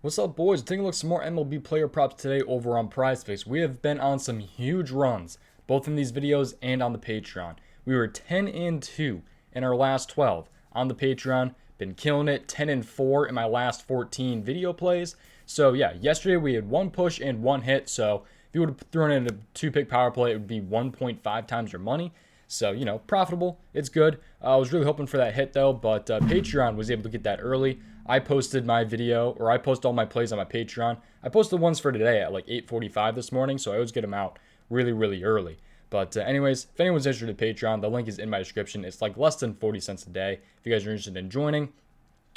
What's up, boys? Taking a look at some more MLB player props today over on prizepicks. We have been on some huge runs, both in these videos and on the Patreon. We were 10-2 in our last 12 on the Patreon. Been killing it, 10-4 in my last 14 video plays. So yeah, yesterday we had one push and one hit. So if you would have thrown in a 2-pick power play, it would be 1.5 times your money. So, you know, profitable. It's good. I was really hoping for that hit, though, but Patreon was able to get that early. I posted my video, or I post all my plays on my Patreon. I posted the ones for today at like 8:45 this morning, so I always get them out really, really early. But anyways, if anyone's interested in Patreon, the link is in my description. It's like less than 40 cents a day if you guys are interested in joining.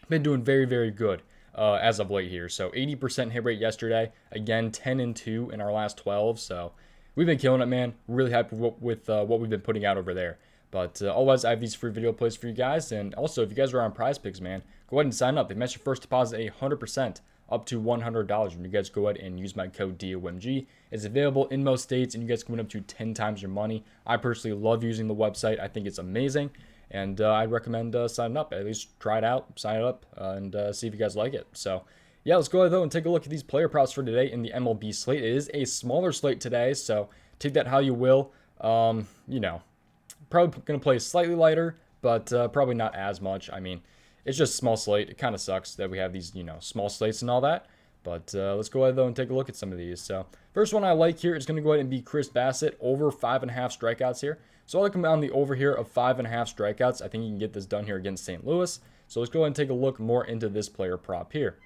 Been doing very, very good as of late here. So 80% hit rate yesterday. Again, 10-2 in our last 12, so we've been killing it, man. Really happy with what we've been putting out over there. But otherwise, I have these free video plays for you guys. And also, if you guys are on prizepicks, man, go ahead and sign up. They match your first deposit 100% up to $100 when you guys go ahead and use my code DOMG. It's available in most states, and you guys can win up to 10 times your money. I personally love using the website. I think it's amazing. And I'd recommend signing up. At least try it out, sign it up, and see if you guys like it. So yeah, let's go ahead, though, and take a look at these player props for today in the MLB slate. It is a smaller slate today, so take that how you will. You know, probably going to play slightly lighter, but probably not as much. I mean, it's just a small slate. It kind of sucks that we have these, you know, small slates and all that. But let's go ahead, though, and take a look at some of these. So first one I like here is going to go ahead and be Bassitt over 5.5 strikeouts here. So I like him on the over here of 5.5 strikeouts. I think you can get this done here against St. Louis. So let's go ahead and take a look more into this player prop here.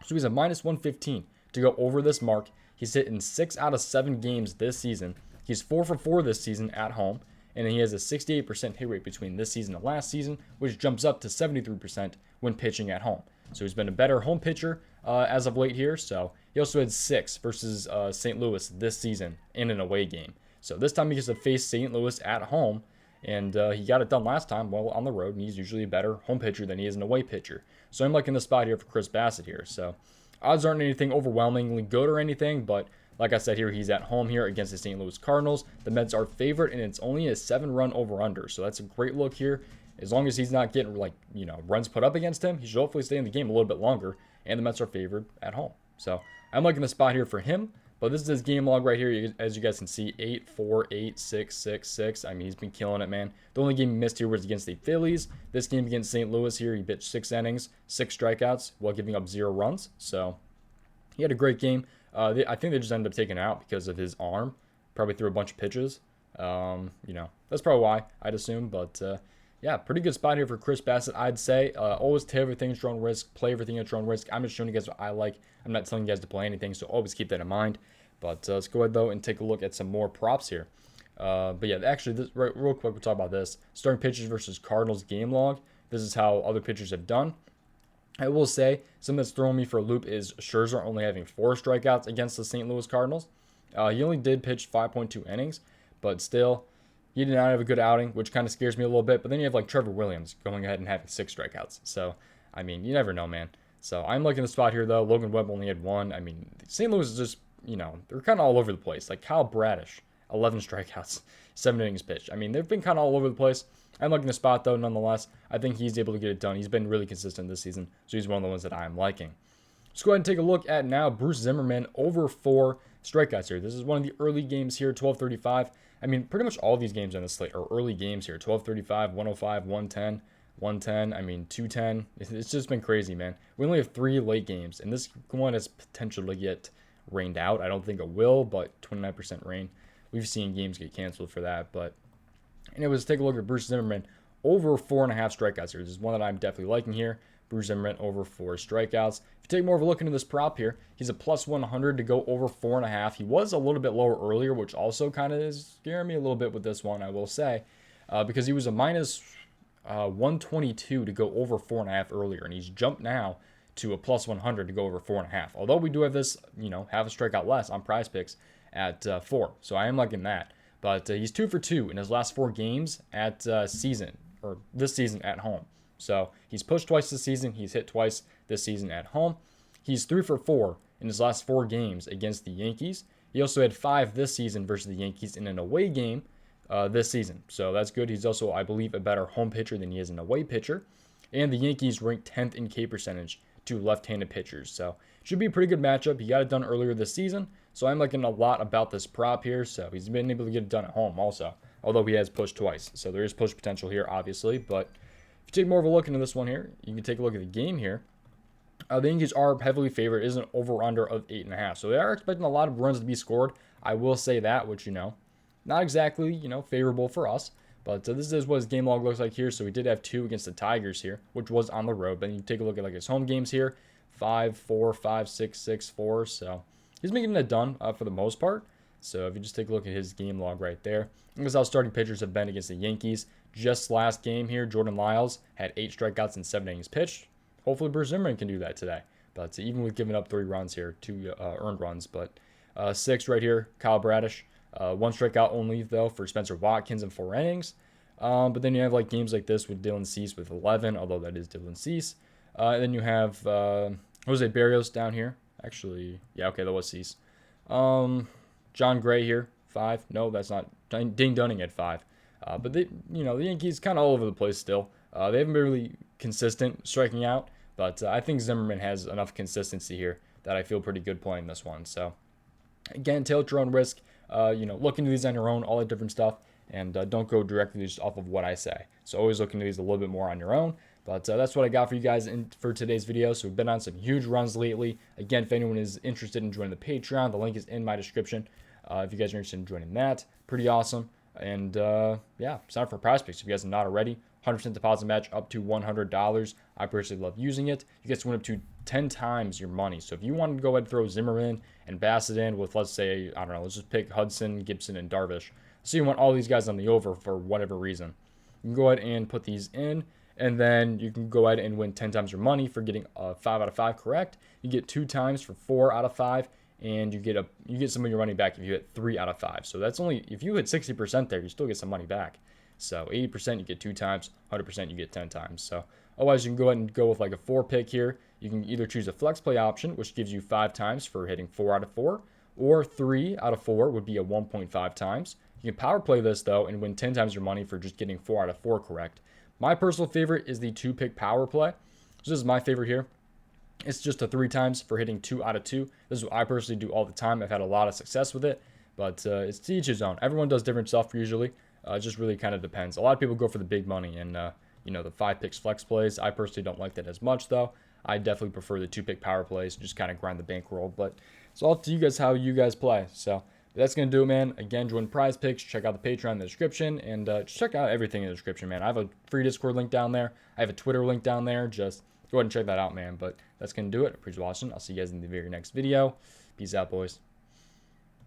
So he's a minus 115 to go over this mark. He's hit in 6 out of 7 games this season. He's 4 for 4 this season at home. And he has a 68% hit rate between this season and last season, which jumps up to 73% when pitching at home. So he's been a better home pitcher as of late here. So he also had 6 versus St. Louis this season in an away game. So this time he gets to face St. Louis at home. And he got it done last time, well, on the road. And he's usually a better home pitcher than he is an away pitcher. So I'm liking the spot here for Bassitt here. So odds aren't anything overwhelmingly good or anything, but like I said here, he's at home here against the St. Louis Cardinals. The Mets are favored, and it's only a 7-run over-under. So that's a great look here. As long as he's not getting, like, you know, runs put up against him, he should hopefully stay in the game a little bit longer. And the Mets are favored at home. So I'm liking the spot here for him. But this is his game log right here. As you guys can see, 8-4, 8, 6, 6, 6. I mean, he's been killing it, man. The only game he missed here was against the Phillies. This game against St. Louis here, he pitched 6 innings, 6 strikeouts while giving up 0 runs. So he had a great game. I think they just ended up taking it out because of his arm. Probably threw a bunch of pitches. You know, that's probably why, I'd assume. But yeah, pretty good spot here for Bassitt, I'd say. Always take everything at your own risk. Play everything at your own risk. I'm just showing you guys what I like. I'm not telling you guys to play anything, so always keep that in mind. But let's go ahead, though, and take a look at some more props here. But yeah, actually, real quick, we'll talk about this. Starting pitchers versus Cardinals game log. This is how other pitchers have done. I will say, something that's throwing me for a loop is Scherzer only having 4 strikeouts against the St. Louis Cardinals. He only did pitch 5.2 innings, but still, he did not have a good outing, which kind of scares me a little bit. But then you have, like, Trevor Williams going ahead and having 6 strikeouts. So, I mean, you never know, man. So, I'm liking the spot here, though. Logan Webb only had 1. I mean, St. Louis is just, you know, they're kind of all over the place. Like Kyle Bradish, 11 strikeouts, 7 innings pitched. I mean, they've been kind of all over the place. I'm liking the spot, though, nonetheless. I think he's able to get it done. He's been really consistent this season, so he's one of the ones that I'm liking. Let's go ahead and take a look at now Bruce Zimmermann over 4 strikeouts here. This is one of the early games here, 12:35. I mean, pretty much all these games on the slate are early games here, 12:35, 105, 110, 110, I mean, 210. It's just been crazy, man. We only have 3 late games, and this one has potential to get rained out. I don't think it will, but 29% rain. We've seen games get canceled for that, but anyways, take a look at Bruce Zimmermann over 4.5 strikeouts here. This is one that I'm definitely liking here. Bruce Zimmermann over 4 strikeouts. If you take more of a look into this prop here, he's a plus 100 to go over 4.5. He was a little bit lower earlier, which also kind of is scaring me a little bit with this one, I will say, because he was a minus 122 to go over 4.5 earlier, and he's jumped now to a plus 100 to go over 4.5. Although we do have this, you know, have a strikeout less on prizepicks at 4. So I am liking that. But he's 2 for 2 in his last 4 games at this season at home. So he's pushed twice this season. He's hit twice this season at home. He's 3 for 4 in his last 4 games against the Yankees. He also had 5 this season versus the Yankees in an away game this season. So that's good. He's also, I believe, a better home pitcher than he is an away pitcher. And the Yankees ranked 10th in K percentage two left-handed pitchers. So should be a pretty good matchup. He got it done earlier this season, so I'm liking a lot about this prop here. So he's been able to get it done at home also, although he has pushed twice. So there is push potential here, obviously. But if you take more of a look into this one here, you can take a look at the game here. The Yankees are heavily favored. It is an over-under of 8.5. So they are expecting a lot of runs to be scored. I will say that, which, not exactly, favorable for us. But this is what his game log looks like here. So we did have 2 against the Tigers here, which was on the road. But you take a look at like his home games here, 5-4, 5-6, 6-4. So he's making it done for the most part. So if you just take a look at his game log right there, this is how starting pitchers have been against the Yankees. Just last game here, Jordan Lyles had 8 strikeouts and 7 innings pitched. Hopefully Bruce Zimmermann can do that today. But even with giving up 3 runs here, 2 earned runs, but 6 right here, Kyle Bradish. 1 strikeout only, though, for Spencer Watkins in 4 innings. But then you have like games like this with Dylan Cease with 11, although that is Dylan Cease. And then you have Jose Barrios down here. Actually, yeah, okay, that was Cease. John Gray here, 5. No, that's not. Ding Dunning at 5. But the Yankees kind of all over the place still. They haven't been really consistent striking out, but I think Zimmermann has enough consistency here that I feel pretty good playing this one. So again, tail at your own risk. Look into these on your own, all that different stuff, and don't go directly just off of what I say. So always look into these a little bit more on your own. But that's what I got for you guys for today's video. So we've been on some huge runs lately. Again, if anyone is interested in joining the Patreon, the link is in my description. If you guys are interested in joining that, pretty awesome. And yeah, sign up for prizepicks if you guys are not already. 100% deposit match up to $100. I personally love using it. You get to win up to 10 times your money. So if you want to go ahead and throw Zimmermann and Bassitt in with, let's say, I don't know, let's just pick Hudson, Gibson, and Darvish. So you want all these guys on the over for whatever reason. You can go ahead and put these in, and then you can go ahead and win 10 times your money for getting 5 out of 5 correct. You get 2 times for 4 out of 5. And you get some of your money back if you hit 3 out of 5. So that's only, if you hit 60% there, you still get some money back. So 80% you get 2 times, 100% you get 10 times. So otherwise you can go ahead and go with like a 4 pick here. You can either choose a flex play option, which gives you 5 times for hitting 4 out of 4, or 3 out of 4 would be a 1.5 times. You can power play this though and win 10 times your money for just getting 4 out of 4 correct. My personal favorite is the 2 pick power play. So this is my favorite here. It's just a 3 times for hitting 2 out of 2. This is what I personally do all the time. I've had a lot of success with it, but it's to each his own. Everyone does different stuff usually. It just really kind of depends. A lot of people go for the big money and, the 5 picks flex plays. I personally don't like that as much, though. I definitely prefer the 2 pick power plays, just kind of grind the bankroll. But it's all up to you guys how you guys play. So that's going to do it, man. Again, join prizepicks. Check out the Patreon in the description, and just check out everything in the description, man. I have a free Discord link down there. I have a Twitter link down there. Just go ahead and check that out, man. But that's going to do it. I appreciate watching. I'll see you guys in the very next video. Peace out, boys.